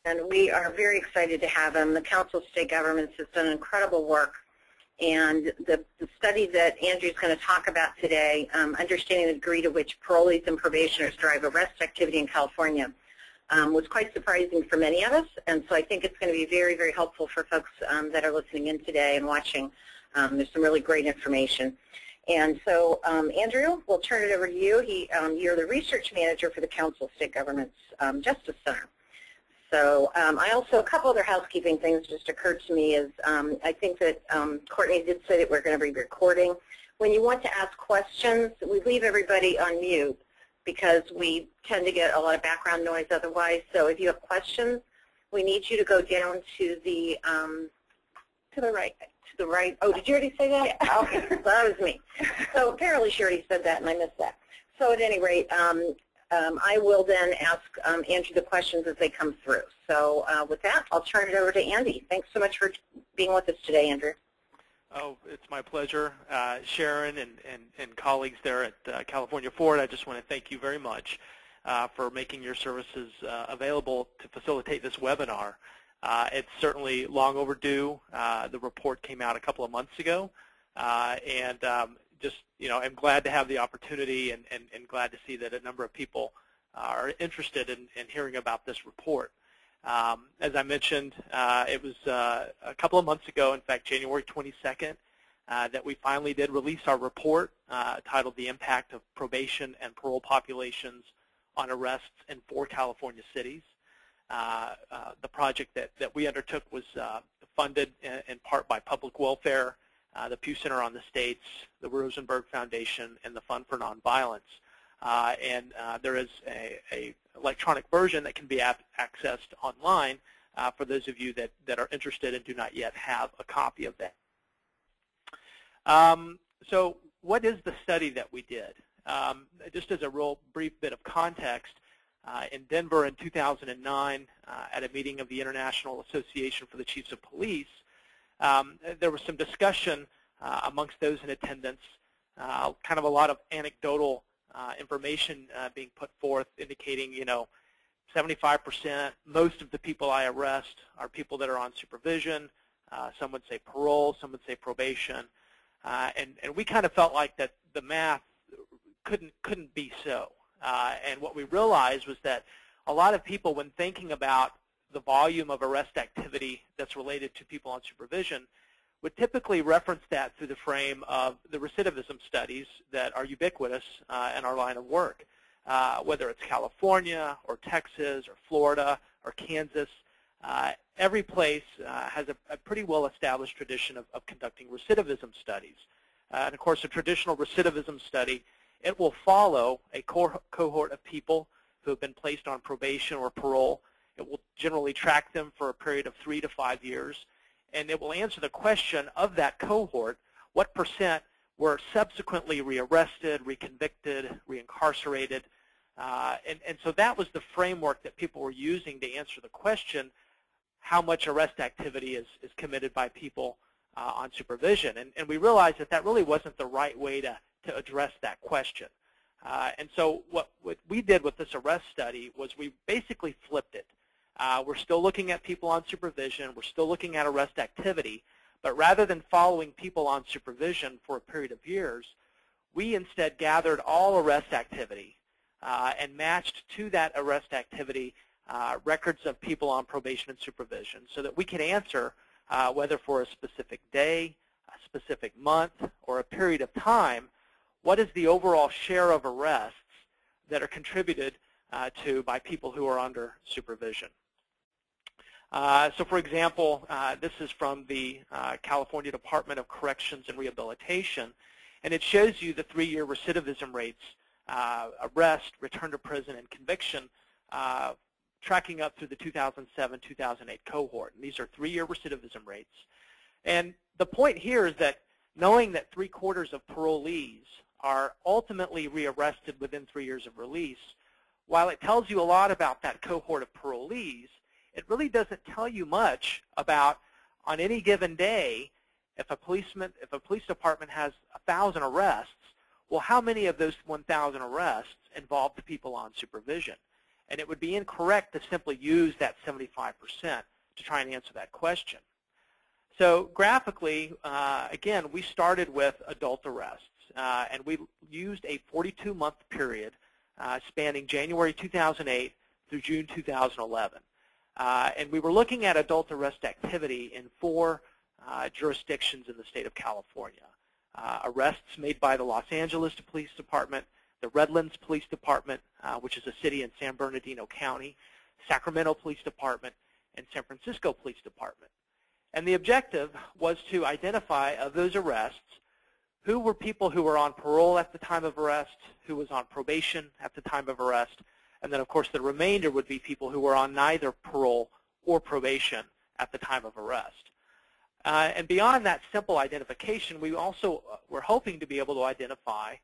and we are very excited to have him. The Council of State Governments has done incredible work, and the study that Andrew's going to talk about today, understanding the degree to which parolees and probationers drive arrest activity in California, was quite surprising for many of us, and so I think it's going to be very, very helpful for folks that are listening in today and watching. There's some really great information. And so, Andrew, we'll turn it over to you. You're the research manager for the Council of State Governments Justice Center. So I also, a couple other housekeeping things just occurred to me is I think that Courtney did say that we're going to be recording. When you want to ask questions, we leave everybody on mute because we tend to get a lot of background noise otherwise. So if you have questions, we need you to go down to the right. To the right. Oh, did you already say that? Yeah. Okay, so that was me. So apparently she already said that and I missed that. So at any rate, I will then ask Andrew the questions as they come through. So with that, I'll turn it over to Andy. Thanks so much for being with us today, Andrew. Oh, it's my pleasure. Sharon and colleagues there at California Forward, I just want to thank you very much for making your services available to facilitate this webinar. It's certainly long overdue. The report came out a couple of months ago, and just, I'm glad to have the opportunity and glad to see that a number of people are interested in hearing about this report. As I mentioned, it was a couple of months ago, in fact, January 22nd, that we finally did release our report titled The Impact of Probation and Parole Populations on Arrests in 4 California Cities. The project that we undertook was funded in part by Public Welfare, the Pew Center on the States, the Rosenberg Foundation, and the Fund for Nonviolence. And there is a electronic version that can be accessed online for those of you that are interested and do not yet have a copy of that. So what is the study that we did? Just as a real brief bit of context, in Denver in 2009, at a meeting of the International Association for the Chiefs of Police, there was some discussion amongst those in attendance, kind of a lot of anecdotal information being put forth indicating, 75%, most of the people I arrest are people that are on supervision. Some would say parole, some would say probation. And we kind of felt like that the math couldn't be so. And what we realized was that a lot of people, when thinking about the volume of arrest activity that's related to people on supervision, would typically reference that through the frame of the recidivism studies that are ubiquitous in our line of work. Whether it's California or Texas or Florida or Kansas, every place has a pretty well-established tradition of conducting recidivism studies. And of course, a traditional recidivism study, it will follow a cohort of people who have been placed on probation or parole. It will generally track them for a period of 3 to 5 years, and it will answer the question of that cohort, what percent were subsequently rearrested, reconvicted, reincarcerated. And so that was the framework that people were using to answer the question, how much arrest activity is committed by people on supervision. And we realized that really wasn't the right way to address that question. And so what we did with this arrest study was we basically flipped it. We're still looking at people on supervision. We're still looking at arrest activity. But rather than following people on supervision for a period of years, we instead gathered all arrest activity and matched to that arrest activity records of people on probation and supervision so that we can answer whether for a specific day, a specific month, or a period of time, what is the overall share of arrests that are contributed to by people who are under supervision. So for example, this is from the California Department of Corrections and Rehabilitation, and it shows you the 3-year recidivism rates, arrest, return to prison, and conviction, tracking up through the 2007-2008 cohort. And these are 3-year recidivism rates. And the point here is that knowing that 3/4 of parolees are ultimately rearrested within 3 years of release, while it tells you a lot about that cohort of parolees, it really doesn't tell you much about, on any given day, if a police department has 1,000 arrests, well, how many of those 1,000 arrests involve the people on supervision? And it would be incorrect to simply use that 75% to try and answer that question. So graphically, again, we started with adult arrests, and we used a 42-month period spanning January 2008 through June 2011. And we were looking at adult arrest activity in 4 jurisdictions in the state of California. Arrests made by the Los Angeles Police Department, the Redlands Police Department, which is a city in San Bernardino County, Sacramento Police Department, and San Francisco Police Department. And the objective was to identify of those arrests who were people who were on parole at the time of arrest, who was on probation at the time of arrest, and then, of course, the remainder would be people who were on neither parole or probation at the time of arrest. And beyond that simple identification, we also were hoping to be able to identify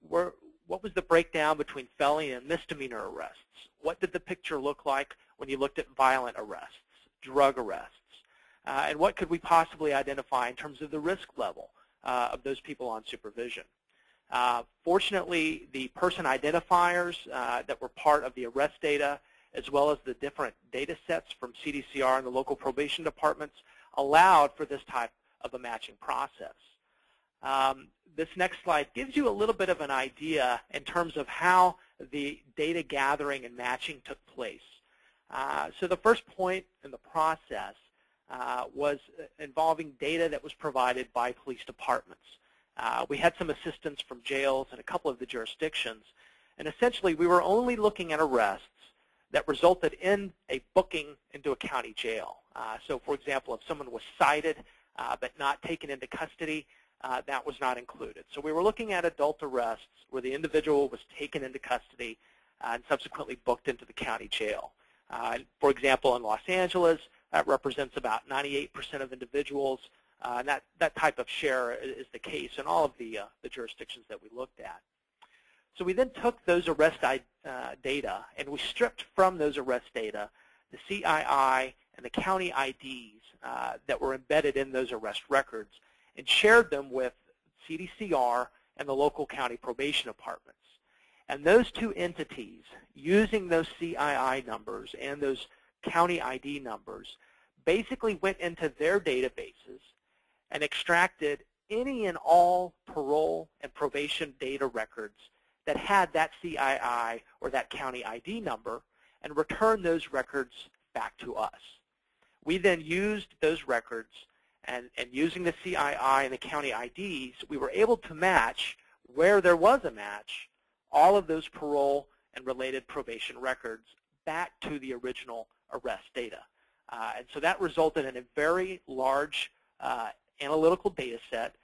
what was the breakdown between felony and misdemeanor arrests. What did the picture look like when you looked at violent arrests, drug arrests? And what could we possibly identify in terms of the risk level of those people on supervision? Fortunately, the person identifiers that were part of the arrest data, as well as the different data sets from CDCR and the local probation departments, allowed for this type of a matching process. This next slide gives you a little bit of an idea in terms of how the data gathering and matching took place. So the first point in the process was involving data that was provided by police departments. We had some assistance from jails and a couple of the jurisdictions, and essentially we were only looking at arrests that resulted in a booking into a county jail. So for example, if someone was cited but not taken into custody, that was not included. So we were looking at adult arrests where the individual was taken into custody and subsequently booked into the county jail. For example, in Los Angeles, that represents about 98% of individuals, and that type of share is the case in all of the jurisdictions that we looked at. So we then took those arrest data, and we stripped from those arrest data the CII and the county IDs that were embedded in those arrest records and shared them with CDCR and the local county probation departments. And those two entities, using those CII numbers and those county ID numbers, basically went into their databases and extracted any and all parole and probation data records that had that CII or that county ID number and returned those records back to us. We then used those records, and using the CII and the county IDs, we were able to match, where there was a match, all of those parole and related probation records back to the original arrest data. And so that resulted in a very large analytical data set.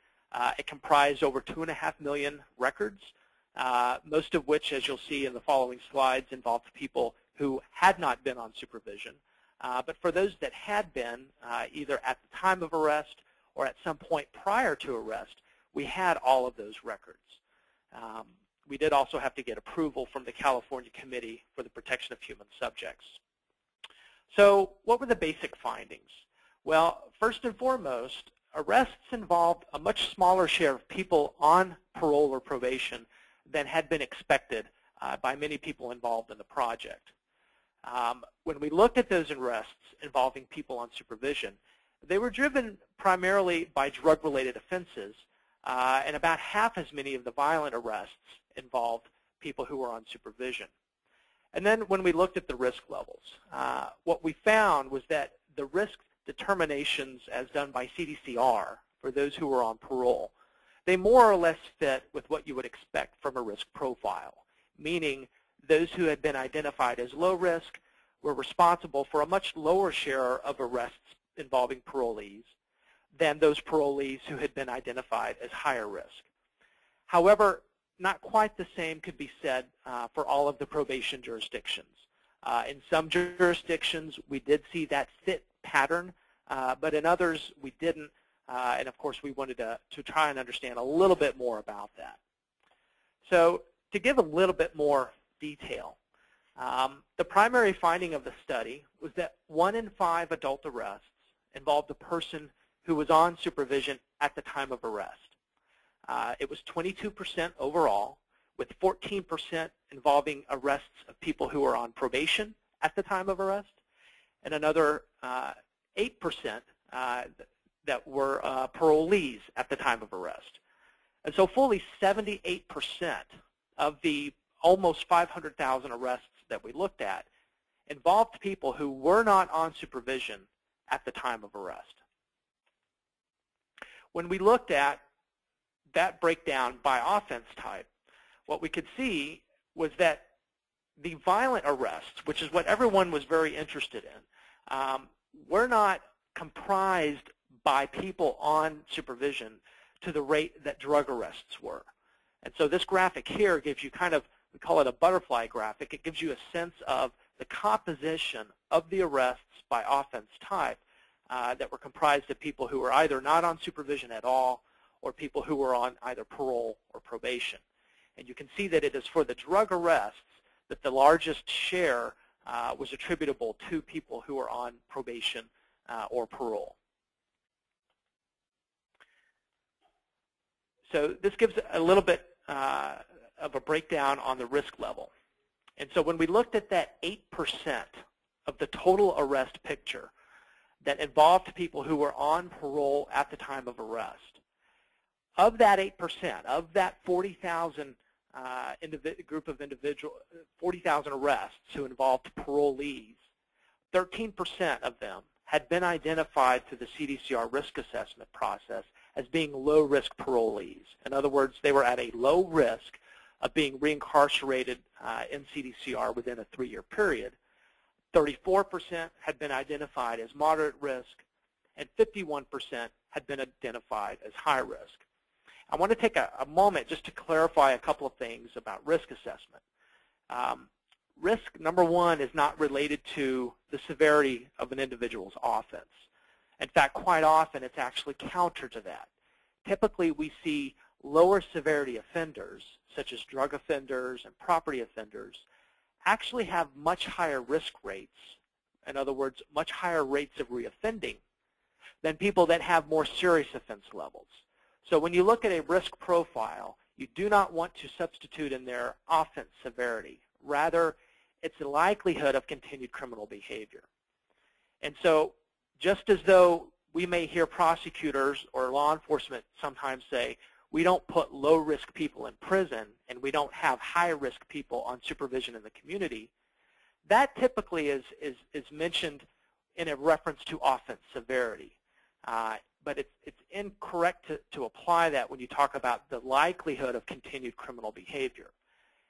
It comprised over 2.5 million records, most of which, as you'll see in the following slides, involved people who had not been on supervision. But for those that had been, either at the time of arrest or at some point prior to arrest, we had all of those records. We did also have to get approval from the California Committee for the Protection of Human Subjects. So what were the basic findings? Well, first and foremost, arrests involved a much smaller share of people on parole or probation than had been expected by many people involved in the project. When we looked at those arrests involving people on supervision, they were driven primarily by drug-related offenses, and about half as many of the violent arrests involved people who were on supervision. And then when we looked at the risk levels, what we found was that the risk determinations as done by CDCR for those who were on parole, they more or less fit with what you would expect from a risk profile, meaning those who had been identified as low risk were responsible for a much lower share of arrests involving parolees than those parolees who had been identified as higher risk. However, not quite the same could be said for all of the probation jurisdictions. In some jurisdictions, we did see that fit pattern, but in others, we didn't. And of course, we wanted to try and understand a little bit more about that. So to give a little bit more detail, the primary finding of the study was that 1 in 5 adult arrests involved a person who was on supervision at the time of arrest. It was 22% overall, with 14% involving arrests of people who were on probation at the time of arrest, and another 8% that were parolees at the time of arrest. And so fully 78% of the almost 500,000 arrests that we looked at involved people who were not on supervision at the time of arrest. When we looked at that breakdown by offense type, what we could see was that the violent arrests, which is what everyone was very interested in, were not comprised by people on supervision to the rate that drug arrests were. And so this graphic here gives you kind of, we call it a butterfly graphic. It gives you a sense of the composition of the arrests by offense type that were comprised of people who were either not on supervision at all or people who were on either parole or probation. And you can see that it is for the drug arrests that the largest share was attributable to people who were on probation or parole. So this gives a little bit of a breakdown on the risk level. And so when we looked at that 8% of the total arrest picture that involved people who were on parole at the time of arrest, of that 8%, of that 40,000 group of 40,000 arrests who involved parolees, 13% of them had been identified through the CDCR risk assessment process as being low-risk parolees. In other words, they were at a low risk of being reincarcerated in CDCR within a 3-year period. 34% had been identified as moderate risk, and 51% had been identified as high risk. I want to take a moment just to clarify a couple of things about risk assessment. Risk, number one, is not related to the severity of an individual's offense. In fact, quite often it's actually counter to that. Typically, we see lower severity offenders, such as drug offenders and property offenders, actually have much higher risk rates, in other words, much higher rates of reoffending, than people that have more serious offense levels. So when you look at a risk profile, you do not want to substitute in their offense severity. Rather, it's the likelihood of continued criminal behavior. And so just as though we may hear prosecutors or law enforcement sometimes say, we don't put low-risk people in prison and we don't have high-risk people on supervision in the community, that typically is mentioned in a reference to offense severity. But it's incorrect to apply that when you talk about the likelihood of continued criminal behavior.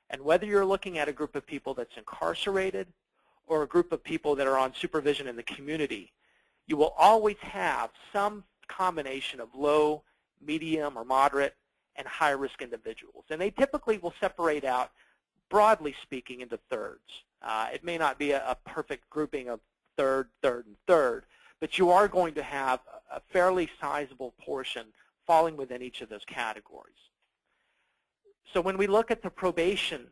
And whether you're looking at a group of people that's incarcerated or a group of people that are on supervision in the community, you will always have some combination of low, medium, or moderate, and high-risk individuals. And they typically will separate out, broadly speaking, into thirds. It may not be a perfect grouping of third, third, and third, but you are going to have a fairly sizable portion falling within each of those categories. So when we look at the probation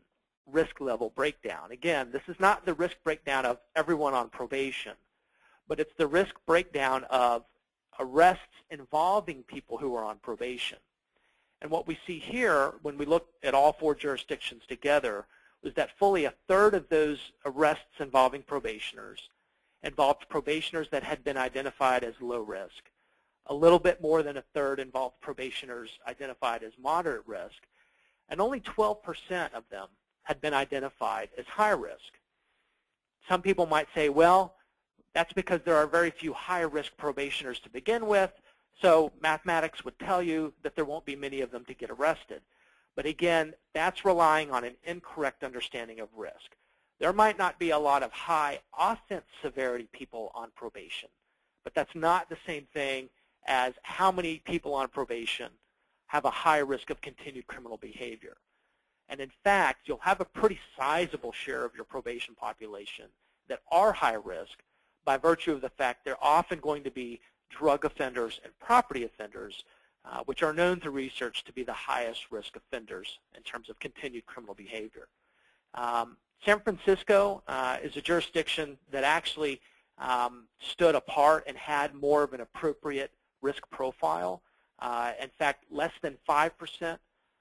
risk level breakdown, again, this is not the risk breakdown of everyone on probation, but it's the risk breakdown of arrests involving people who are on probation. And what we see here, when we look at all 4 jurisdictions together, was that fully a third of those arrests involving probationers involved probationers that had been identified as low risk. A little bit more than a third involved probationers identified as moderate risk, and only 12% of them had been identified as high risk. Some people might say, well, that's because there are very few high-risk probationers to begin with, so mathematics would tell you that there won't be many of them to get arrested. But again, that's relying on an incorrect understanding of risk. There might not be a lot of high offense severity people on probation, but that's not the same thing as how many people on probation have a high risk of continued criminal behavior. And in fact, you'll have a pretty sizable share of your probation population that are high risk by virtue of the fact they're often going to be drug offenders and property offenders, which are known through research to be the highest risk offenders in terms of continued criminal behavior. San Francisco is a jurisdiction that actually stood apart and had more of an appropriate risk profile. In fact, less than 5%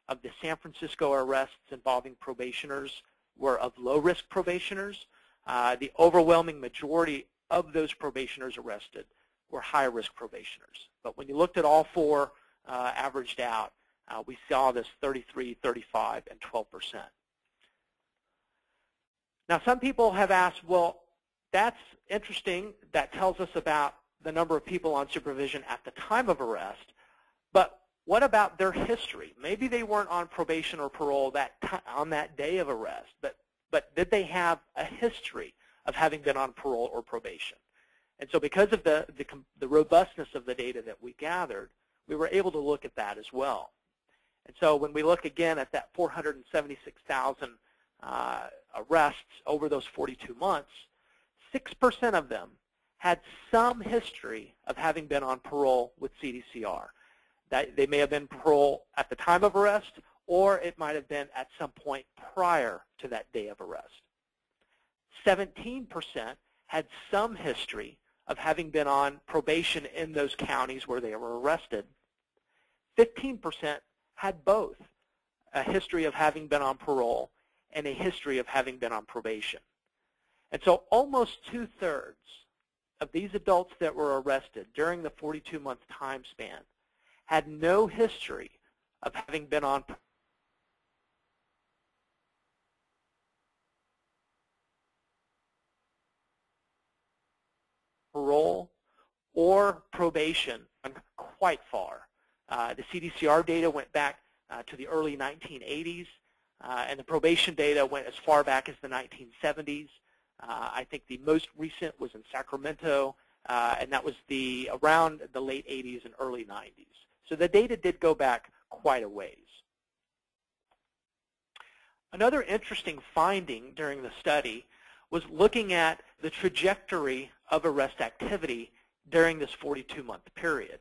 of the San Francisco arrests involving probationers were of low-risk probationers. The overwhelming majority of those probationers arrested were high-risk probationers. But when you looked at all four averaged out, we saw this 33, 35, and 12%. Now, some people have asked, well, that's interesting. That tells us about the number of people on supervision at the time of arrest. But what about their history? Maybe they weren't on probation or parole on that day of arrest, but did they have a history of having been on parole or probation? And so because of the robustness of the data that we gathered, we were able to look at that as well. And so when we look again at that 476,000 arrests over those 42 months, 6% of them had some history of having been on parole with CDCR. That they may have been parole at the time of arrest, or it might have been at some point prior to that day of arrest. 17% had some history of having been on probation in those counties where they were arrested. 15% had both a history of having been on parole and a history of having been on probation. And so almost 2/3 of these adults that were arrested during the 42-month time span had no history of having been on parole or probation quite far. The CDCR data went back to the early 1980s, and the probation data went as far back as the 1970s. I think the most recent was in Sacramento, and that was around the late 80s and early 90s. So the data did go back quite a ways. Another interesting finding during the study was looking at the trajectory of arrest activity during this 42-month period.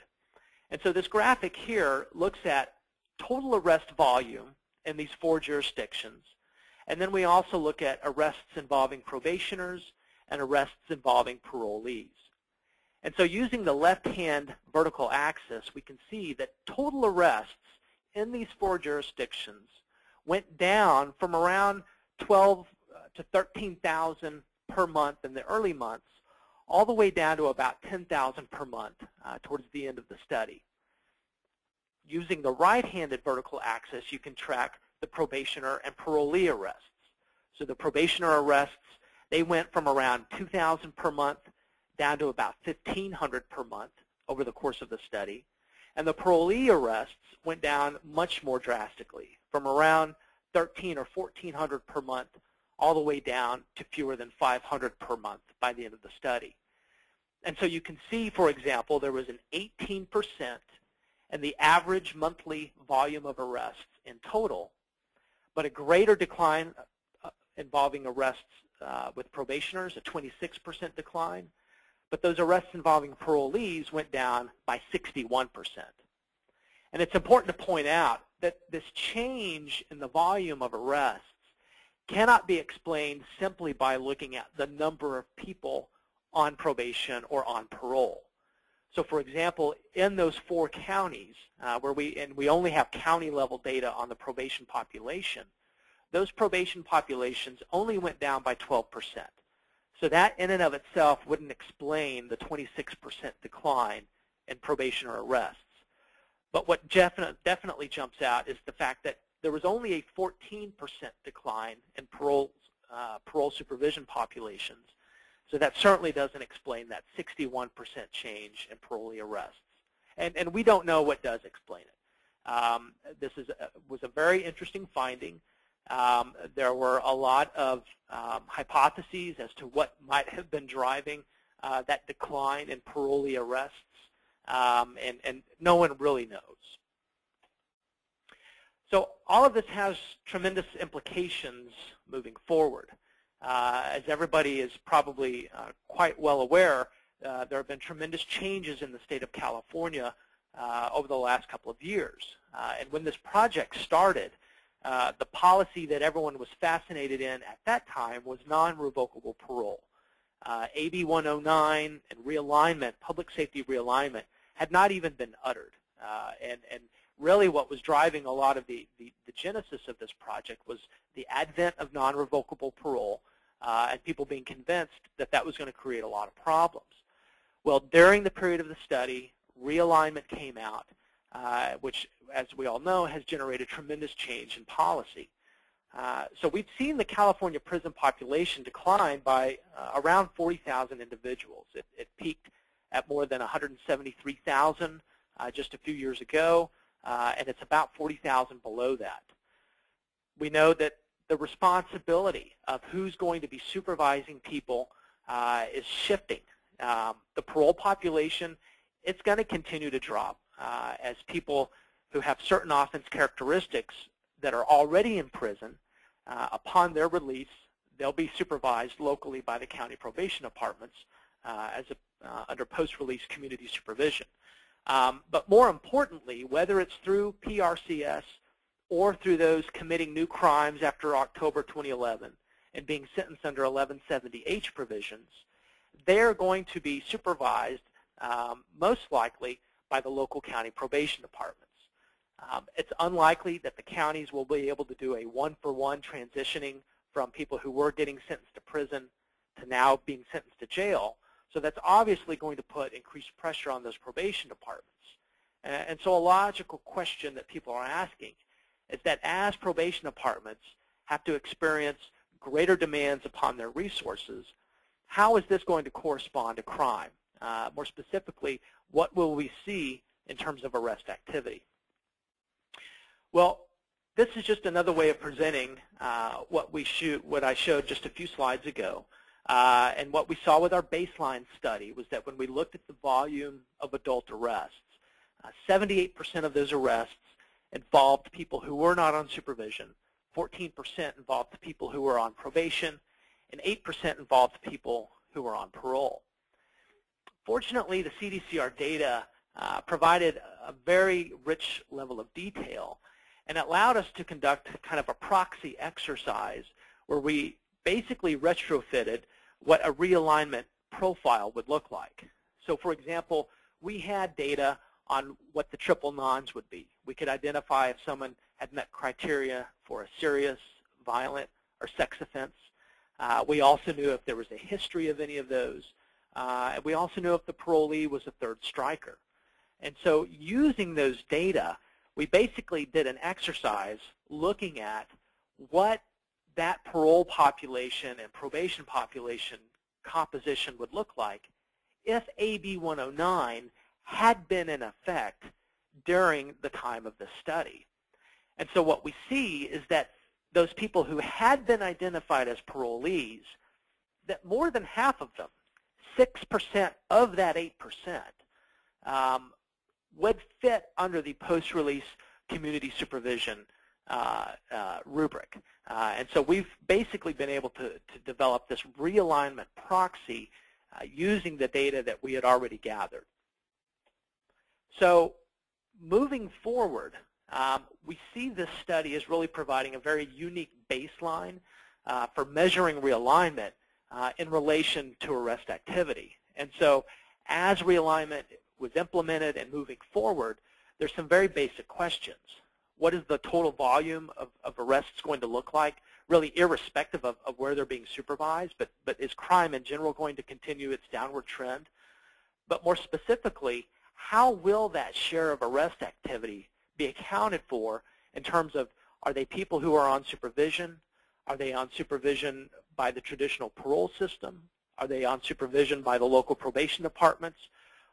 And so this graphic here looks at total arrest volume in these 4 jurisdictions. And then we also look at arrests involving probationers and arrests involving parolees. And so using the left-hand vertical axis, we can see that total arrests in these 4 jurisdictions went down from around 12 to 13,000 per month in the early months, all the way down to about 10,000 per month towards the end of the study. Using the right-handed vertical axis, you can track the probationer and parolee arrests. So the probationer arrests, they went from around 2,000 per month down to about 1,500 per month over the course of the study. And the parolee arrests went down much more drastically, from around 1,300 or 1,400 per month all the way down to fewer than 500 per month by the end of the study. And so you can see, for example, there was an 18% in the average monthly volume of arrests in total, but a greater decline involving arrests with probationers, a 26% decline. But those arrests involving parolees went down by 61%. And it's important to point out that this change in the volume of arrests cannot be explained simply by looking at the number of people on probation or on parole. So for example, in those 4 counties where we only have county-level data on the probation population, those probation populations only went down by 12%. So that in and of itself wouldn't explain the 26% decline in probationer arrests. But what definitely jumps out is the fact that there was only a 14% decline in parole supervision populations. So that certainly doesn't explain that 61% change in parolee arrests. And we don't know what does explain it. This was a very interesting finding. There were a lot of hypotheses as to what might have been driving that decline in parolee arrests, and no one really knows. So all of this has tremendous implications moving forward. As everybody is probably quite well aware, there have been tremendous changes in the state of California over the last couple of years. And when this project started, the policy that everyone was fascinated in at that time was non-revocable parole. AB 109 and realignment, public safety realignment, had not even been uttered. And really what was driving a lot of the genesis of this project was the advent of non-revocable parole and people being convinced that that was going to create a lot of problems. Well, during the period of the study, Realignment came out, which, as we all know, has generated tremendous change in policy. So we've seen the California prison population decline by around 40,000 individuals. It peaked at more than 173,000 just a few years ago, and it's about 40,000 below that. We know that the responsibility of who's going to be supervising people is shifting. The parole population, it's going to continue to drop as people who have certain offense characteristics that are already in prison, upon their release, they'll be supervised locally by the county probation departments under post-release community supervision. But more importantly, whether it's through PRCS or through those committing new crimes after October 2011 and being sentenced under 1170H provisions, they're going to be supervised most likely by the local county probation departments. It's unlikely that the counties will be able to do a one-for-one transitioning from people who were getting sentenced to prison to now being sentenced to jail. So that's obviously going to put increased pressure on those probation departments. And so a logical question that people are asking is that as probation departments have to experience greater demands upon their resources, how is this going to correspond to crime? More specifically, what will we see in terms of arrest activity? Well, this is just another way of presenting what I showed just a few slides ago. And what we saw with our baseline study was that when we looked at the volume of adult arrests, 78% of those arrests involved people who were not on supervision, 14% involved people who were on probation, and 8% involved people who were on parole. Fortunately, the CDCR data provided a very rich level of detail, and it allowed us to conduct kind of a proxy exercise where we basically retrofitted what a realignment profile would look like. So for example, we had data on what the triple nons would be. We could identify if someone had met criteria for a serious, violent, or sex offense. We also knew if there was a history of any of those. We also knew if the parolee was a third striker. And so using those data, we basically did an exercise looking at what that parole population and probation population composition would look like if AB 109 had been in effect during the time of the study. And so what we see is that those people who had been identified as parolees, that more than half of them, 6% of that 8%, would fit under the post-release community supervision rubric. And so we've basically been able to develop this realignment proxy using the data that we had already gathered. So moving forward, we see this study as really providing a very unique baseline for measuring realignment in relation to arrest activity. And so as realignment was implemented and moving forward, there's some very basic questions. What is the total volume of arrests going to look like, really irrespective of where they're being supervised, but is crime in general going to continue its downward trend? But more specifically, how will that share of arrest activity be accounted for in terms of, are they people who are on supervision? Are they on supervision by the traditional parole system? Are they on supervision by the local probation departments?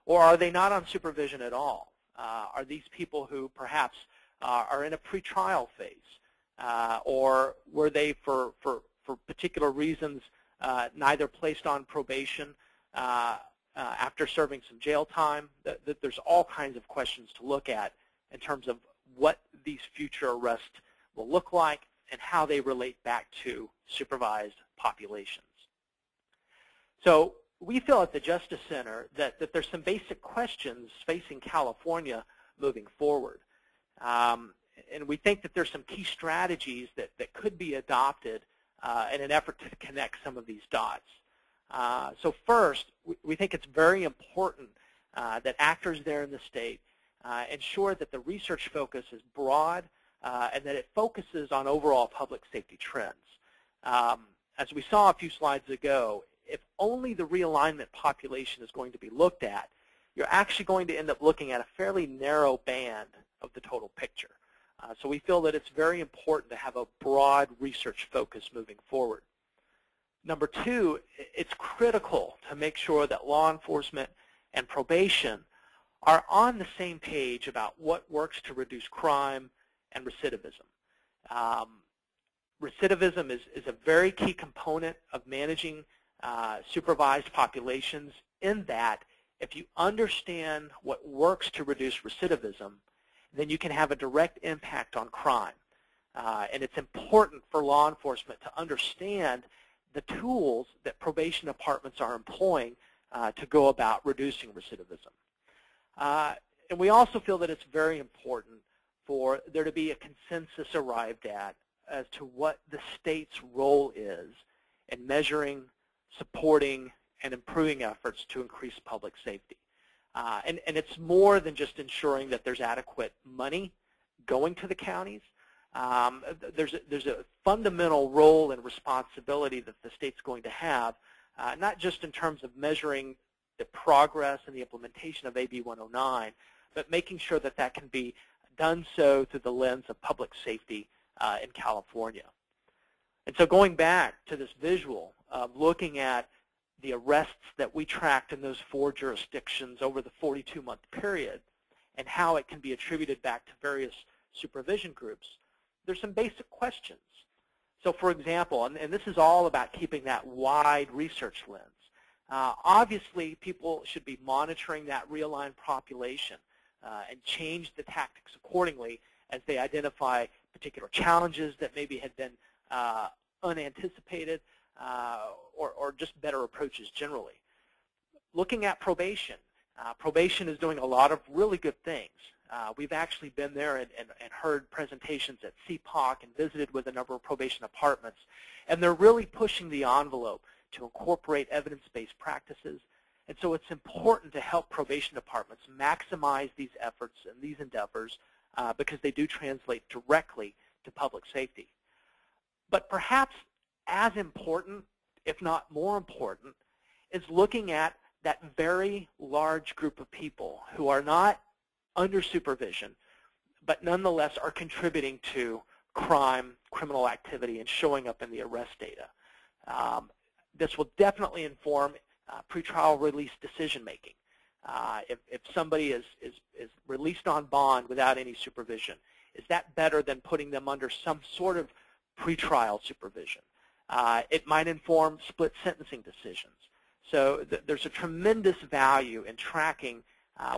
Or are they not on supervision at all? Are these people who perhaps are in a pretrial phase? Or were they, for particular reasons, neither placed on probation after serving some jail time? That there's all kinds of questions to look at in terms of what these future arrests will look like and how they relate back to supervised populations. So we feel at the Justice Center that there's some basic questions facing California moving forward. And we think that there's some key strategies that could be adopted in an effort to connect some of these dots. So first, we think it's very important that actors there in the state ensure that the research focus is broad and that it focuses on overall public safety trends. As we saw a few slides ago, if only the realignment population is going to be looked at, you're actually going to end up looking at a fairly narrow band of the total picture. So we feel that it's very important to have a broad research focus moving forward. Number two, it's critical to make sure that law enforcement and probation are on the same page about what works to reduce crime and recidivism. Recidivism is a very key component of managing supervised populations, in that if you understand what works to reduce recidivism, then you can have a direct impact on crime. And it's important for law enforcement to understand the tools that probation departments are employing to go about reducing recidivism. And we also feel that it's very important for there to be a consensus arrived at as to what the state's role is in measuring, supporting, and improving efforts to increase public safety. And it's more than just ensuring that there's adequate money going to the counties. There's a fundamental role and responsibility that the state's going to have, not just in terms of measuring the progress and the implementation of AB 109, but making sure that that can be done so through the lens of public safety in California. And so going back to this visual of looking at the arrests that we tracked in those 4 jurisdictions over the 42-month period and how it can be attributed back to various supervision groups, there's some basic questions. So for example, and this is all about keeping that wide research lens, obviously people should be monitoring that realigned population and change the tactics accordingly as they identify particular challenges that maybe had been unanticipated or just better approaches generally. Looking at probation, probation is doing a lot of really good things. We've actually been there and heard presentations at CPOC and visited with a number of probation departments, and they're really pushing the envelope to incorporate evidence-based practices. And so it's important to help probation departments maximize these efforts and these endeavors because they do translate directly to public safety. But perhaps as important, if not more important, is looking at that very large group of people who are not under supervision, but nonetheless are contributing to crime, criminal activity, and showing up in the arrest data. This will definitely inform pretrial release decision-making. If somebody is released on bond without any supervision, is that better than putting them under some sort of pretrial supervision? It might inform split sentencing decisions. So there's a tremendous value in tracking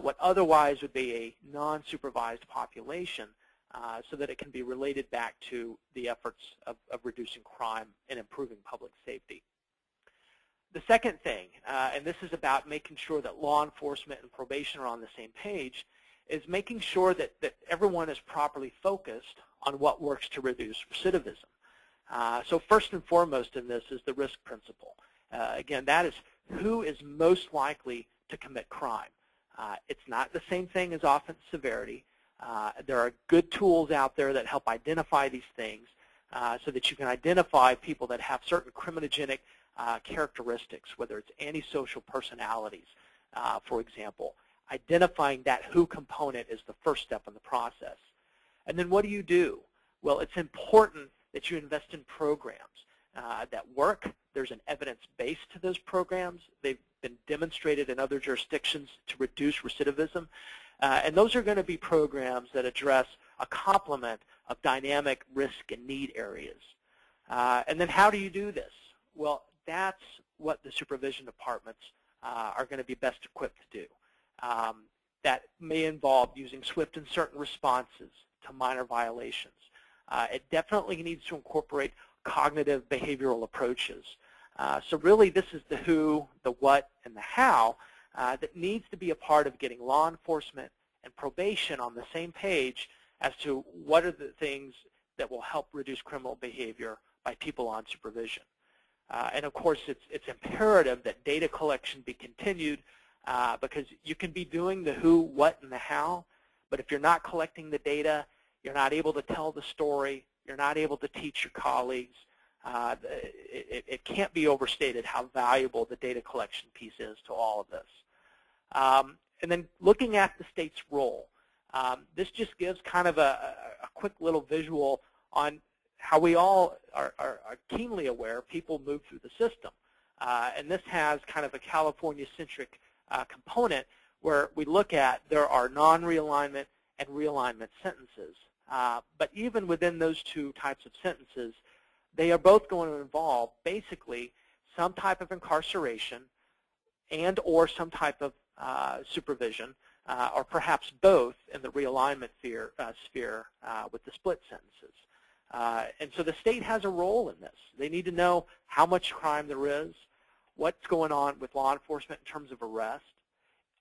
what otherwise would be a non-supervised population so that it can be related back to the efforts of reducing crime and improving public safety. The second thing, and this is about making sure that law enforcement and probation are on the same page, is making sure that everyone is properly focused on what works to reduce recidivism. So first and foremost in this is the risk principle. Again, that is who is most likely to commit crime. It's not the same thing as offense severity. There are good tools out there that help identify these things so that you can identify people that have certain criminogenic characteristics, whether it's antisocial personalities, for example. Identifying that who component is the first step in the process. And then what do? Well, it's important that you invest in programs that work. There's an evidence base to those programs. They've been demonstrated in other jurisdictions to reduce recidivism. And those are going to be programs that address a complement of dynamic risk and need areas. And then how do you do this? Well, that's what the supervision departments are going to be best equipped to do. That may involve using swift and certain responses to minor violations. It definitely needs to incorporate cognitive behavioral approaches. So really this is the who, the what, and the how that needs to be a part of getting law enforcement and probation on the same page as to what are the things that will help reduce criminal behavior by people on supervision. And of course it's imperative that data collection be continued because you can be doing the who, what, and the how, But if you're not collecting the data, you're not able to tell the story, you're not able to teach your colleagues, it can't be overstated how valuable the data collection piece is to all of this. And then looking at the state's role, this just gives kind of a quick little visual on how we all are keenly aware people move through the system. And this has kind of a California-centric component where we look at there are non-realignment and realignment sentences. But even within those two types of sentences, they are both going to involve basically some type of incarceration and or some type of supervision, or perhaps both in the realignment sphere with the split sentences. And so the state has a role in this. They need to know how much crime there is, what's going on with law enforcement in terms of arrest.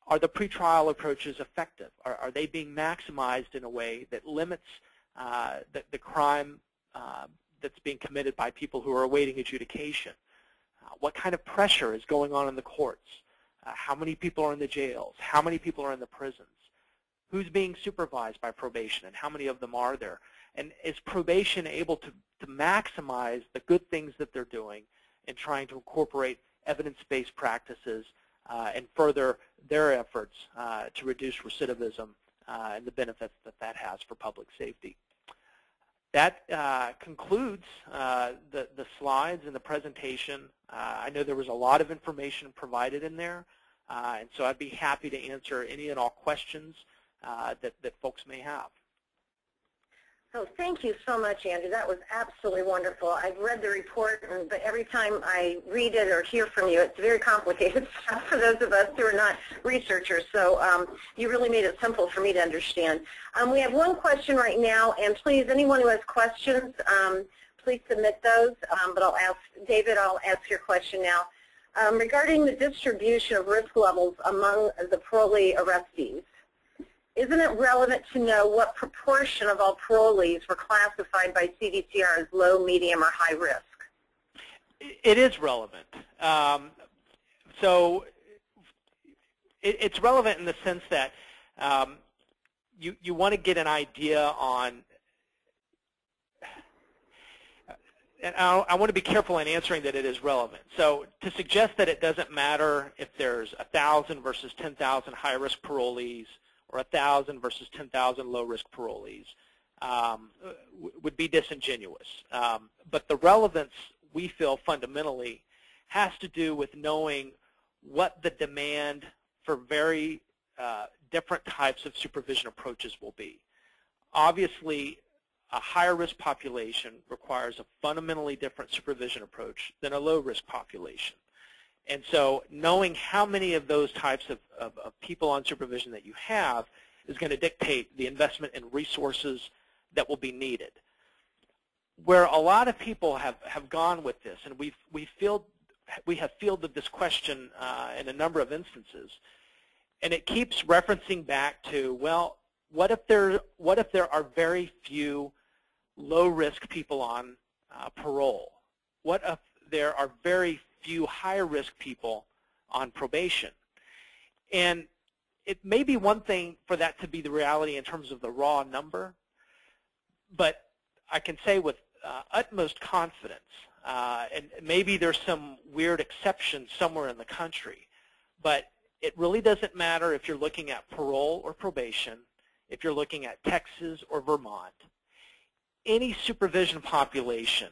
Are the pretrial approaches effective? Are they being maximized in a way that limits the crime that's being committed by people who are awaiting adjudication? What kind of pressure is going on in the courts? How many people are in the jails? How many people are in the prisons? Who's being supervised by probation, and how many of them are there? And is probation able to maximize the good things that they're doing in trying to incorporate evidence-based practices and further their efforts to reduce recidivism and the benefits that that has for public safety? That concludes the slides and the presentation. I know there was a lot of information provided in there, and so I'd be happy to answer any and all questions that folks may have. So thank you so much, Andrew. That was absolutely wonderful. I've read the report, but every time I read it or hear from you, it's very complicated stuff for those of us who are not researchers. So you really made it simple for me to understand. We have one question right now, and please, anyone who has questions, please submit those. But I'll ask, David, I'll ask your question now. Regarding the distribution of risk levels among the parolee arrestees, isn't it relevant to know what proportion of all parolees were classified by CDCR as low, medium, or high risk? It is relevant. So it's relevant in the sense that you want to get an idea on, and I want to be careful in answering that it is relevant. So to suggest that it doesn't matter if there's 1,000 versus 10,000 high-risk parolees, or 1,000 versus 10,000 low-risk parolees would be disingenuous. But the relevance, we feel fundamentally, has to do with knowing what the demand for very different types of supervision approaches will be. Obviously, a higher-risk population requires a fundamentally different supervision approach than a low-risk population. And so knowing how many of those types of people on supervision that you have is going to dictate the investment in resources that will be needed. Where a lot of people have gone with this, and we have fielded this question in a number of instances, and it keeps referencing back to, well, what if there are very few low-risk people on parole? What if there are very few higher-risk people on probation? And it may be one thing for that to be the reality in terms of the raw number, but I can say with utmost confidence, and maybe there's some weird exception somewhere in the country, but it really doesn't matter if you're looking at parole or probation, if you're looking at Texas or Vermont. Any supervision population,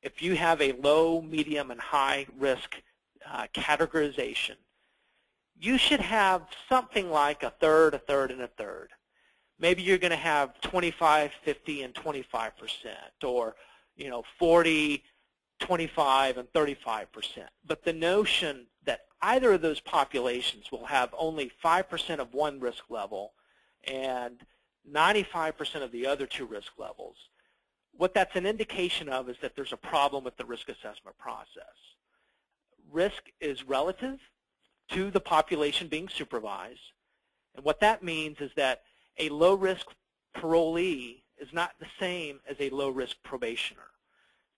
if you have a low, medium, and high risk categorization, you should have something like a third, and a third. Maybe you're going to have 25, 50, and 25%, or 40, 25, and 35%. But the notion that either of those populations will have only 5% of one risk level and 95% of the other two risk levels, what that's an indication of is that there's a problem with the risk assessment process. Risk is relative to the population being supervised, and what that means is that a low-risk parolee is not the same as a low-risk probationer.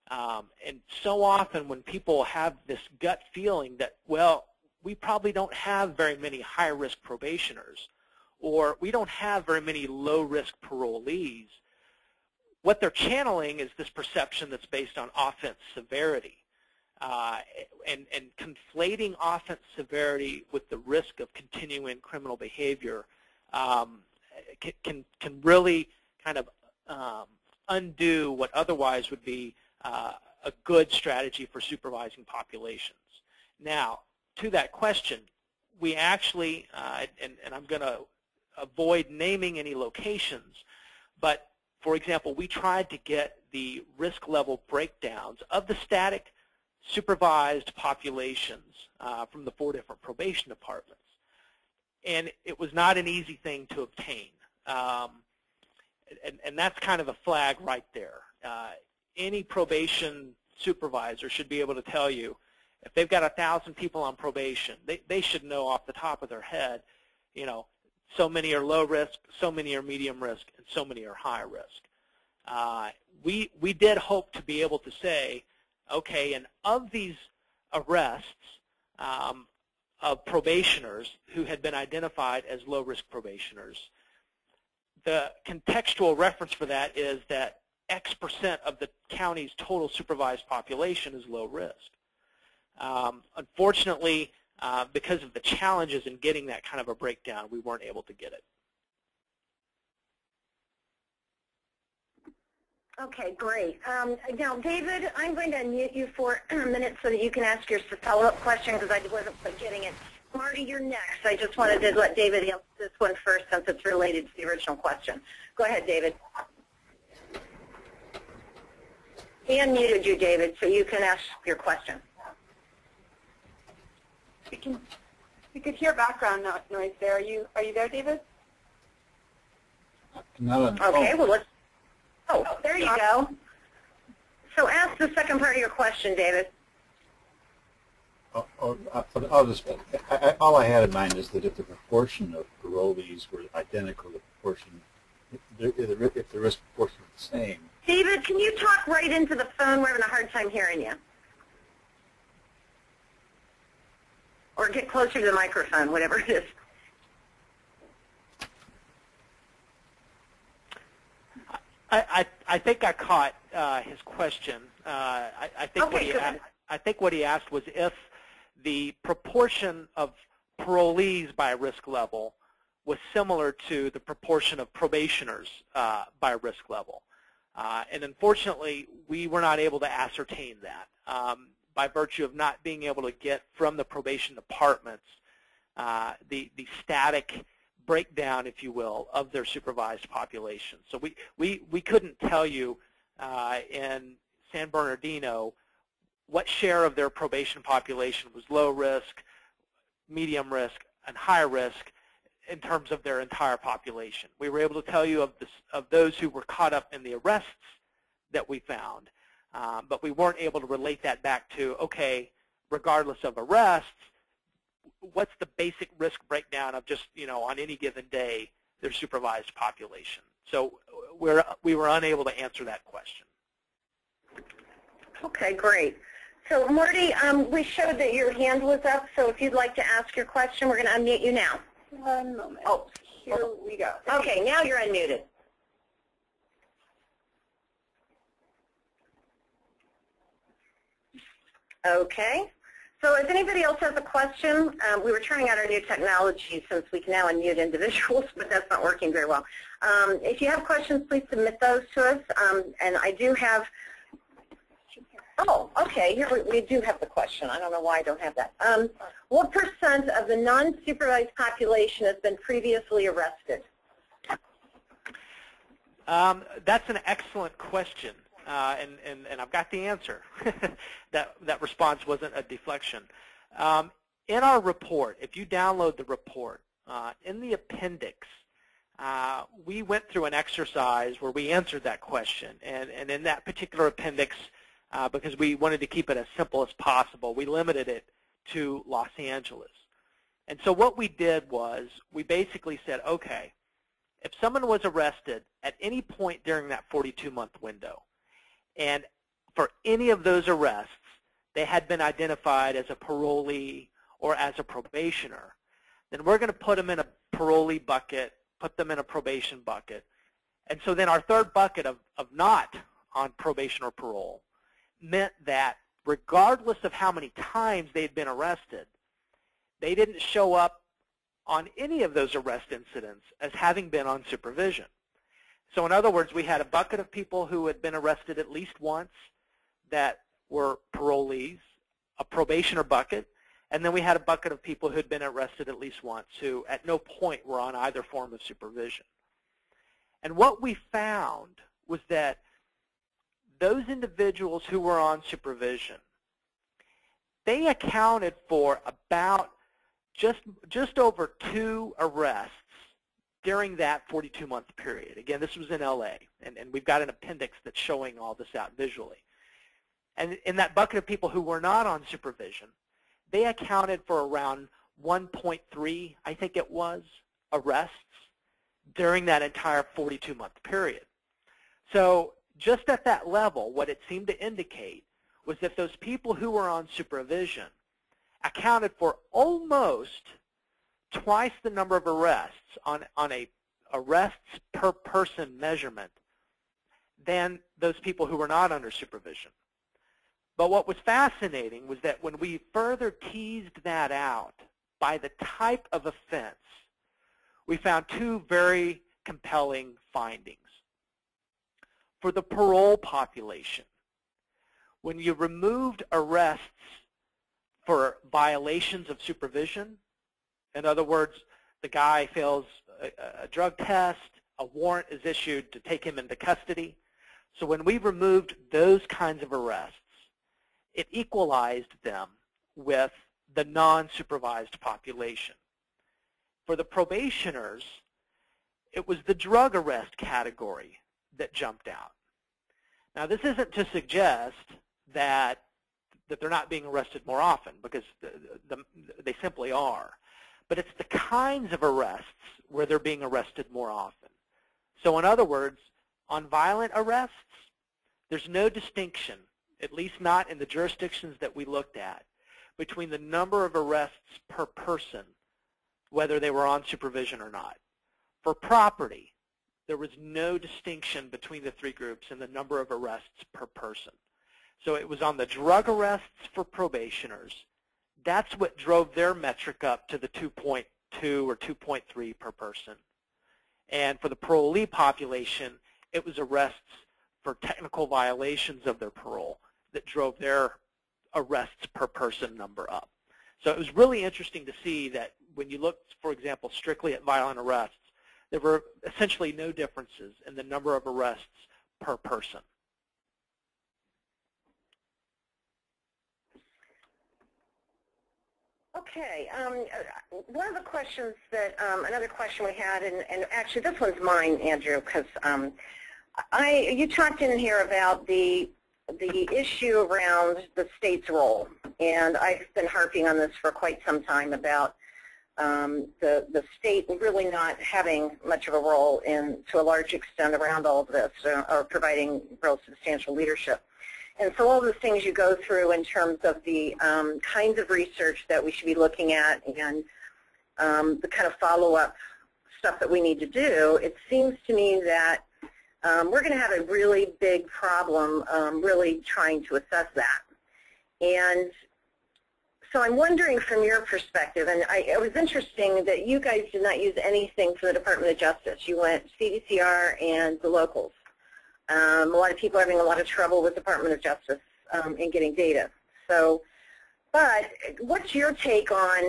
And so often when people have this gut feeling that, well, we probably don't have very many high-risk probationers, or we don't have very many low-risk parolees, what they're channeling is this perception that's based on offense severity. And conflating offense severity with the risk of continuing criminal behavior can really kind of undo what otherwise would be a good strategy for supervising populations. Now, to that question, we actually, and I'm going to avoid naming any locations, but for example, we tried to get the risk level breakdowns of the static supervised populations from the 4 different probation departments. And it was not an easy thing to obtain. And that's kind of a flag right there. Any probation supervisor should be able to tell you, if they've got 1,000 people on probation, they should know off the top of their head, you know, so many are low risk, so many are medium risk, and so many are high risk. We did hope to be able to say, okay, and of these arrests of probationers who had been identified as low-risk probationers, the contextual reference for that is that X% of the county's total supervised population is low risk. Unfortunately, because of the challenges in getting that kind of a breakdown, we weren't able to get it. Okay, great. Now, David, I'm going to unmute you for a minute so that you can ask your follow-up question because I wasn't quite getting it. Marty, you're next. I just wanted to let David answer this one first since it's related to the original question. Go ahead, David. He unmuted you, David, so you can ask your question. We could hear background noise there. Are you there, David? No. Okay, well, let's. Oh, there you go. So ask the second part of your question, David. All I had in mind is that if the proportion of parolees were identical to the proportion, if the risk proportion was the same. David, can you talk right into the phone? We're having a hard time hearing you. Or get closer to the microphone, whatever it is. I think I caught his question. I think what he asked was if the proportion of parolees by risk level was similar to the proportion of probationers by risk level. And unfortunately, we were not able to ascertain that by virtue of not being able to get from the probation departments the static breakdown, if you will, of their supervised population. So we couldn't tell you in San Bernardino what share of their probation population was low risk, medium risk, and high risk in terms of their entire population. We were able to tell you of those who were caught up in the arrests that we found, but we weren't able to relate that back to, okay, regardless of arrests, what's the basic risk breakdown of just, you know, on any given day, their supervised population. So we were unable to answer that question. Okay, great. So Marty, we showed that your hand was up, so if you'd like to ask your question, we're going to unmute you now. One moment. Oh, here we go. Okay, now you're unmuted. Okay. So if anybody else has a question, we were trying out our new technology since we can now unmute individuals, but that's not working very well. If you have questions, please submit those to us. And I do have, oh, okay, here we do have the question. I don't know why I don't have that. What % of the non-supervised population has been previously arrested? That's an excellent question. And I've got the answer. that response wasn't a deflection. In our report, if you download the report, in the appendix, we went through an exercise where we answered that question. And in that particular appendix, because we wanted to keep it as simple as possible, we limited it to Los Angeles. And so what we did was we basically said, okay, if someone was arrested at any point during that 42-month window, and for any of those arrests, they had been identified as a parolee or as a probationer, then we're going to put them in a parolee bucket, put them in a probation bucket. And so then our third bucket of not on probation or parole meant that regardless of how many times they'd been arrested, they didn't show up on any of those arrest incidents as having been on supervision. So in other words, we had a bucket of people who had been arrested at least once that were parolees, a probationer bucket, and then we had a bucket of people who had been arrested at least once who at no point were on either form of supervision. And what we found was that those individuals who were on supervision, they accounted for about just over 2 arrests during that 42-month period. Again, this was in LA, and we've got an appendix that's showing all this out visually. And in that bucket of people who were not on supervision, they accounted for around 1.3, I think it was, arrests during that entire 42-month period. So just at that level, what it seemed to indicate was that those people who were on supervision accounted for almost twice the number of arrests on a arrests per person measurement than those people who were not under supervision. But what was fascinating was that when we further teased that out by the type of offense, we found 2 very compelling findings. For the parole population, when you removed arrests for violations of supervision, in other words, the guy fails a drug test, a warrant is issued to take him into custody. So when we removed those kinds of arrests, it equalized them with the non-supervised population. For the probationers, it was the drug arrest category that jumped out. Now, this isn't to suggest that they're not being arrested more often, because they simply are. But it's the kinds of arrests where they're being arrested more often. So in other words, on violent arrests, there's no distinction, at least not in the jurisdictions that we looked at, between the number of arrests per person, whether they were on supervision or not. For property, there was no distinction between the 3 groups in the number of arrests per person. So it was on the drug arrests for probationers. That's what drove their metric up to the 2.2 or 2.3 per person. And for the parolee population, it was arrests for technical violations of their parole that drove their arrests per person number up. So it was really interesting to see that when you looked, for example, strictly at violent arrests, there were essentially no differences in the number of arrests per person. Okay. One of the questions that, another question we had, and actually this one's mine, Andrew, because you talked in here about the issue around the state's role, and I've been harping on this for quite some time about the state really not having much of a role to a large extent around all of this, or providing real substantial leadership. And so all the things you go through in terms of the kinds of research that we should be looking at and the kind of follow-up stuff that we need to do, it seems to me that we're going to have a really big problem really trying to assess that. And so I'm wondering from your perspective, and it was interesting that you guys did not use anything from the Department of Justice. You went CDCR and the locals. A lot of people are having a lot of trouble with the Department of Justice in getting data. So, but what's your take on,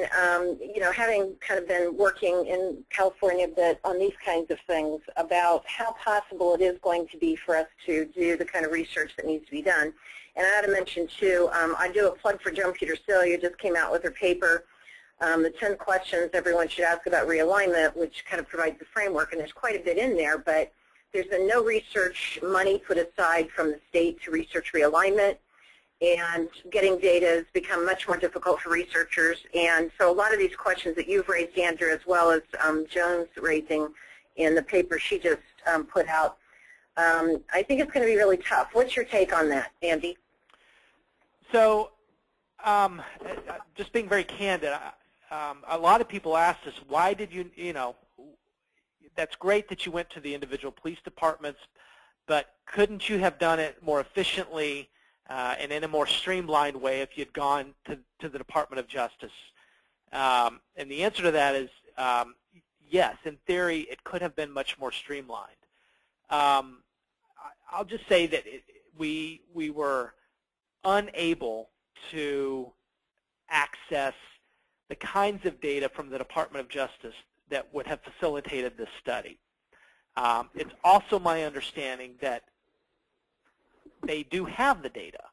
you know, having kind of been working in California a bit on these kinds of things, about how possible it is going to be for us to do the kind of research that needs to be done? And I ought to mention, too, I do a plug for Joan Peter-Celia, just came out with her paper, the 10 questions everyone should ask about realignment, which kind of provides the framework, and there's quite a bit in there, but there's been no research money put aside from the state to research realignment, and getting data has become much more difficult for researchers. And so a lot of these questions that you've raised, Andrew, as well as Joan's raising in the paper she just put out, I think it's going to be really tough. What's your take on that, Andy? So just being very candid, a lot of people asked us, why did you, that's great that you went to the individual police departments, but couldn't you have done it more efficiently and in a more streamlined way if you'd gone to the Department of Justice? And the answer to that is yes, in theory, it could have been much more streamlined. I'll just say that we were unable to access the kinds of data from the Department of Justice that would have facilitated this study. It's also my understanding that they do have the data.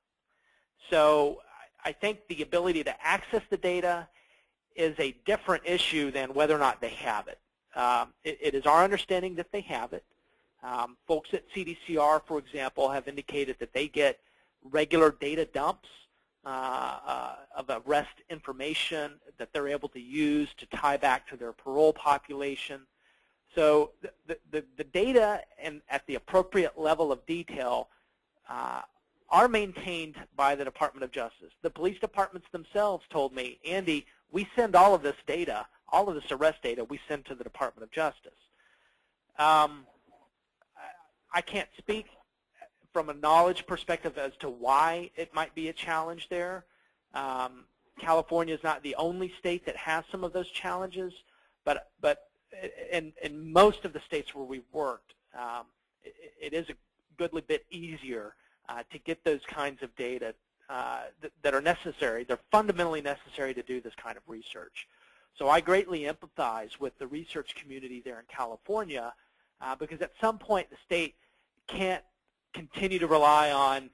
So I think the ability to access the data is a different issue than whether or not they have it. It is our understanding that they have it. Folks at CDCR, for example, have indicated that they get regular data dumps of arrest information that they're able to use to tie back to their parole population. So the data and at the appropriate level of detail are maintained by the Department of Justice. The police departments themselves told me, Andy, we send all of this data, all of this arrest data, we send to the Department of Justice. I can't speak from a knowledge perspective as to why it might be a challenge there. California is not the only state that has some of those challenges, but in most of the states where we've worked, it is a goodly bit easier to get those kinds of data that are necessary. They're fundamentally necessary to do this kind of research. So I greatly empathize with the research community there in California because at some point the state can't continue to rely on,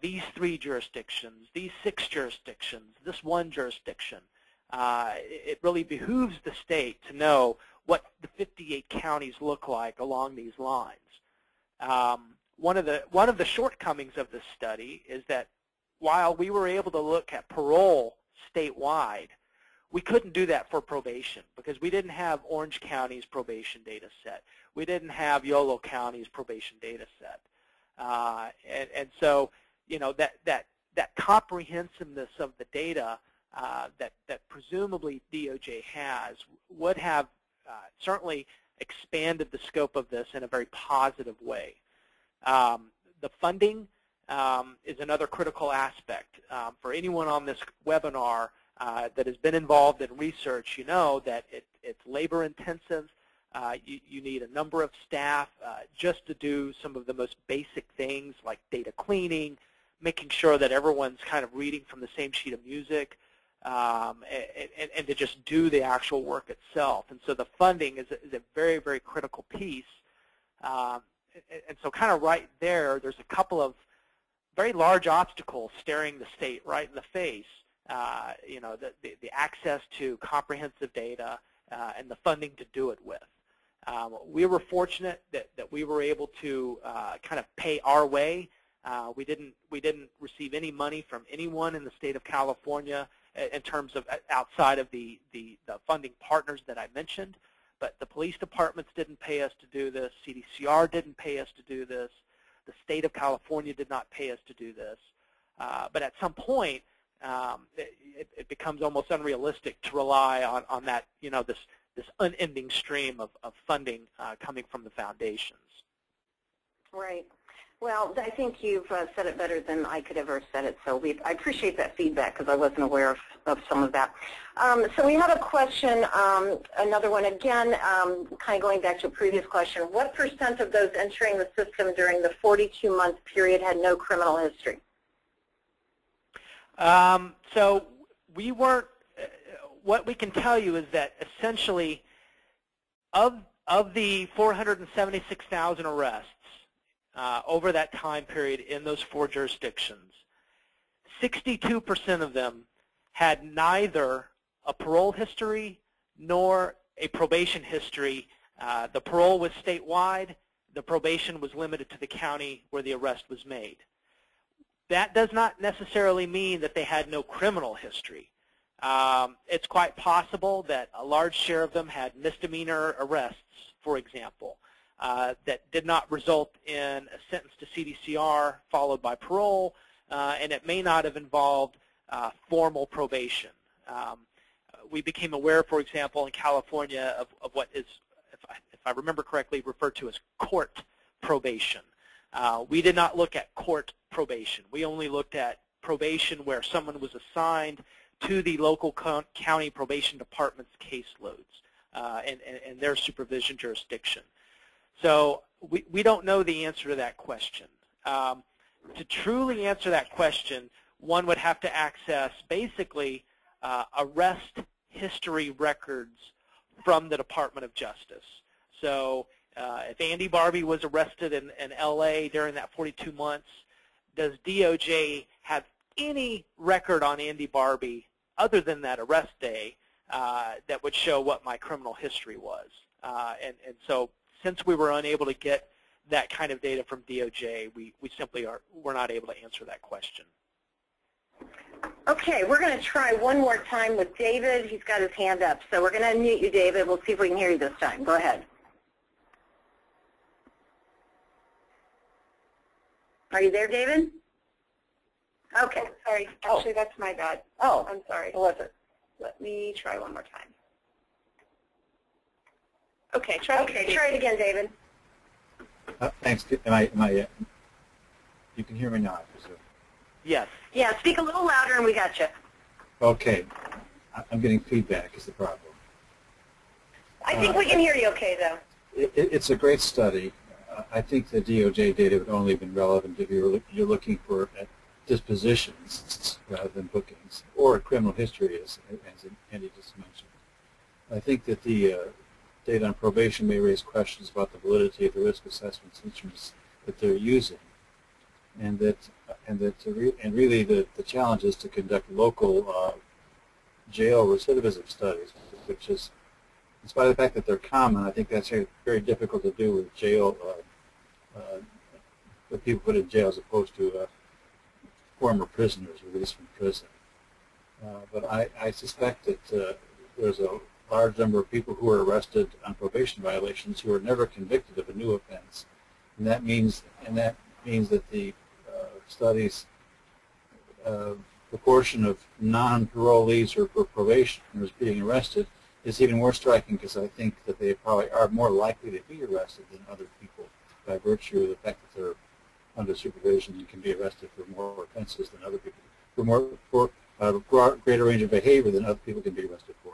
these 3 jurisdictions, these 6 jurisdictions, this 1 jurisdiction. It really behooves the state to know what the 58 counties look like along these lines. One of the shortcomings of this study is that while we were able to look at parole statewide, we couldn't do that for probation because we didn't have Orange County's probation data set. We didn't have Yolo County's probation data set. And so, that comprehensiveness of the data that presumably DOJ has would have certainly expanded the scope of this in a very positive way. The funding is another critical aspect. For anyone on this webinar that has been involved in research, you know that it's labor intensive. You need a number of staff just to do some of the most basic things like data cleaning, making sure that everyone's kind of reading from the same sheet of music, and to just do the actual work itself. And so the funding is a very, very critical piece. And so kind of right there's a couple of very large obstacles staring the state right in the face. The access to comprehensive data and the funding to do it with. We were fortunate that we were able to kind of pay our way. We didn't receive any money from anyone in the state of California in terms of outside of the funding partners that I mentioned. But the police departments didn't pay us to do this. CDCR didn't pay us to do this. The state of California did not pay us to do this. But at some point, it becomes almost unrealistic to rely on that, this unending stream of funding coming from the foundations. Right. Well, I think you've said it better than I could ever have said it, so I appreciate that feedback because I wasn't aware of some of that. So we have a question, another one again, kind of going back to a previous question. What % of those entering the system during the 42-month period had no criminal history? So we weren't, what we can tell you is that essentially of the 476,000 arrests over that time period in those 4 jurisdictions, 62% of them had neither a parole history nor a probation history. The parole was statewide. The probation was limited to the county where the arrest was made. That does not necessarily mean that they had no criminal history. It's quite possible that a large share of them had misdemeanor arrests, for example, that did not result in a sentence to CDCR followed by parole, and it may not have involved formal probation. we became aware, for example, in California of what is, if I remember correctly, referred to as court probation. We did not look at court probation. We only looked at probation where someone was assigned to the local county probation department's caseloads and their supervision jurisdiction. So we don't know the answer to that question. To truly answer that question, one would have to access basically arrest history records from the Department of Justice. So if Andy Barbee was arrested in LA during that 42 months, does DOJ have any record on Andy Barbee other than that arrest day that would show what my criminal history was? And so since we were unable to get that kind of data from DOJ, we simply we're not able to answer that question. Okay, we're going to try one more time with David. He's got his hand up. So we're going to unmute you, David. We'll see if we can hear you this time. Go ahead. Are you there, David? Okay. Oh, sorry. Actually, that's my bad. Oh. I'm sorry. What was it? Let me try one more time. Okay, try it again, David. Thanks. You can hear me now, I presume. Yes. Yeah, speak a little louder and we got you. Okay. I'm getting feedback is the problem. I think we can hear you okay, though. It's a great study. I think the DOJ data would only have been relevant if you're looking for dispositions rather than bookings, or criminal history, as Andy just mentioned. I think that the data on probation may raise questions about the validity of the risk assessment instruments that they're using, and really the challenge is to conduct local jail recidivism studies, which is, in spite of the fact that they're common, I think that's very difficult to do with jail, with people put in jail as opposed to former prisoners released from prison. But I suspect that there's a large number of people who are arrested on probation violations who are never convicted of a new offense, and that means that the study's proportion of non-parolees or probationers being arrested is even more striking, because I think that they probably are more likely to be arrested than other people by virtue of the fact that they're under supervision and can be arrested for more offenses than other people, for a greater range of behavior than other people can be arrested for.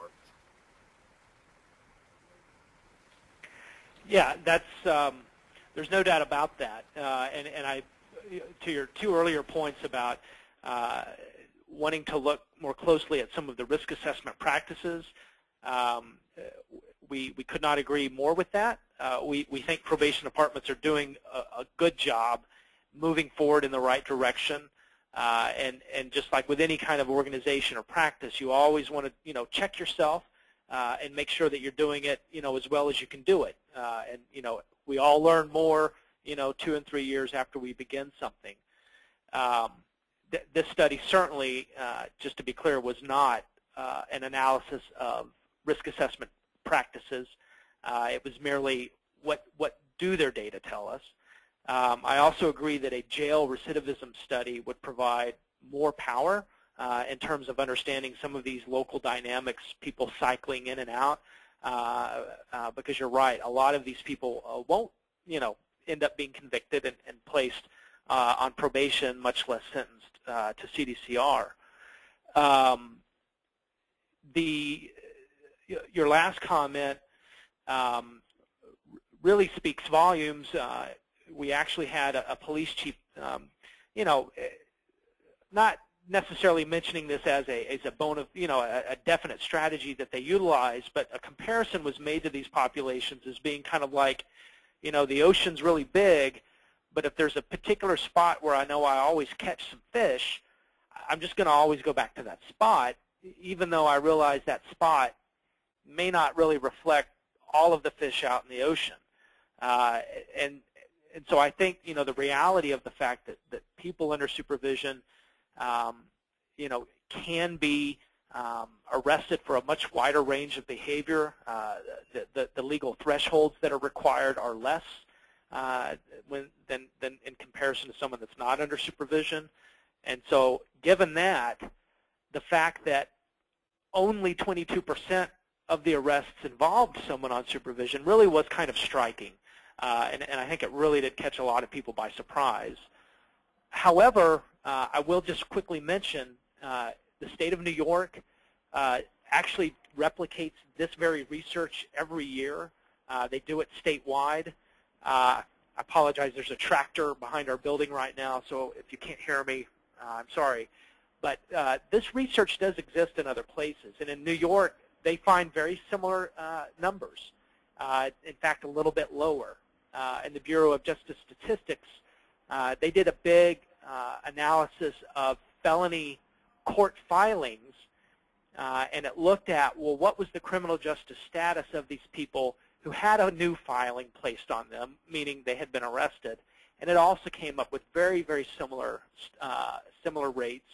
Yeah, that's there's no doubt about that. And I, to your two earlier points about wanting to look more closely at some of the risk assessment practices, we could not agree more with that. We think probation departments are doing a good job moving forward in the right direction. And just like with any kind of organization or practice, you always want to check yourself and make sure that you're doing it as well as you can do it. And we all learn more 2 and 3 years after we begin something. This study certainly, just to be clear, was not an analysis of risk assessment practices. It was merely what do their data tell us. I also agree that a jail recidivism study would provide more power in terms of understanding some of these local dynamics, people cycling in and out, because you're right, a lot of these people won't end up being convicted and placed on probation, much less sentenced to CDCR. Your last comment really speaks volumes. We actually had a police chief, not necessarily mentioning this as a bone of, a definite strategy that they utilize, but a comparison was made to these populations as being kind of like, the ocean's really big, but if there's a particular spot where I know I always catch some fish, I'm just going to always go back to that spot, even though I realize that spot may not really reflect all of the fish out in the ocean. And so I think, the reality of the fact that people under supervision, can be arrested for a much wider range of behavior. The legal thresholds that are required are less than in comparison to someone that's not under supervision. And so given that, the fact that only 22% of the arrests involved someone on supervision really was kind of striking. And I think it really did catch a lot of people by surprise. However, I will just quickly mention the state of New York actually replicates this very research every year. They do it statewide. I apologize, there's a tractor behind our building right now, so if you can't hear me, I'm sorry. But this research does exist in other places. And in New York, they find very similar numbers. In fact, a little bit lower. In the Bureau of Justice Statistics, they did a big analysis of felony court filings, and it looked at, well, what was the criminal justice status of these people who had a new filing placed on them, meaning they had been arrested. And it also came up with very, very similar rates.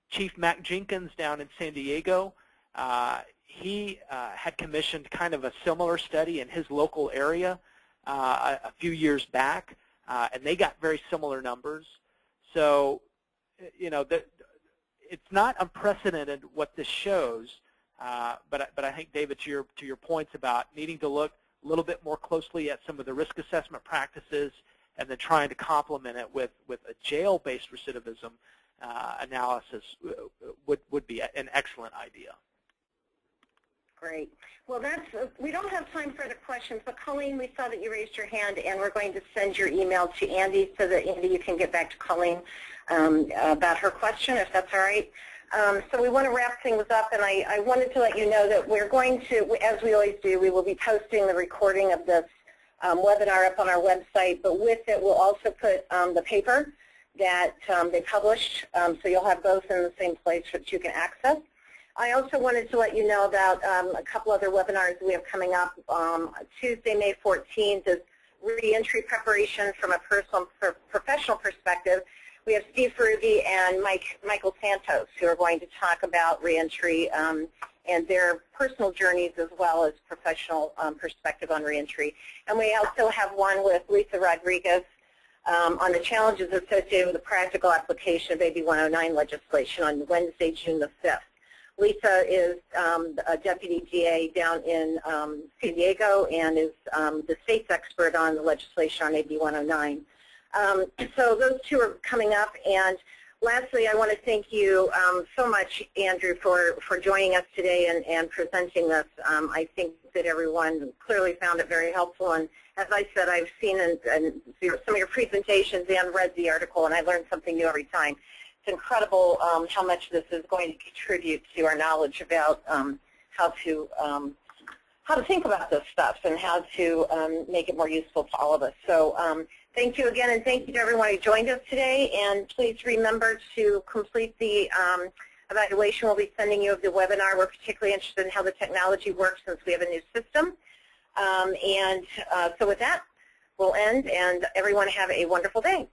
Chief Mac Jenkins down in San Diego, he had commissioned kind of a similar study in his local area a few years back, and they got very similar numbers. So, you know, it's not unprecedented what this shows, but I think, David, to your points about needing to look a little bit more closely at some of the risk assessment practices and then trying to complement it with a jail-based recidivism analysis would be an excellent idea. Great. Well, we don't have time for other questions, but Colleen, we saw that you raised your hand, and we're going to send your email to Andy so that, Andy, you can get back to Colleen about her question, if that's all right. So we want to wrap things up, and I wanted to let you know that we're going to, as we always do, we will be posting the recording of this webinar up on our website, but with it we'll also put the paper that they published, so you'll have both in the same place that you can access. I also wanted to let you know about a couple other webinars we have coming up. Tuesday, May 14th is reentry preparation from a professional perspective. We have Steve Ferrugi and Michael Santos who are going to talk about reentry and their personal journeys as well as professional perspective on reentry. And we also have one with Lisa Rodriguez on the challenges associated with the practical application of AB 109 legislation on Wednesday, June the 5th. Lisa is a deputy DA down in San Diego and is the state's expert on the legislation on AB 109. So those two are coming up. And lastly, I want to thank you so much, Andrew, for joining us today and presenting this. I think that everyone clearly found it very helpful. And as I said, I've seen some of your presentations and read the article, and I learned something new every time. It's incredible how much this is going to contribute to our knowledge about how to think about this stuff and how to make it more useful to all of us. So thank you again, and thank you to everyone who joined us today. And please remember to complete the evaluation we'll be sending you of the webinar. We're particularly interested in how the technology works since we have a new system. So with that, we'll end, and everyone have a wonderful day.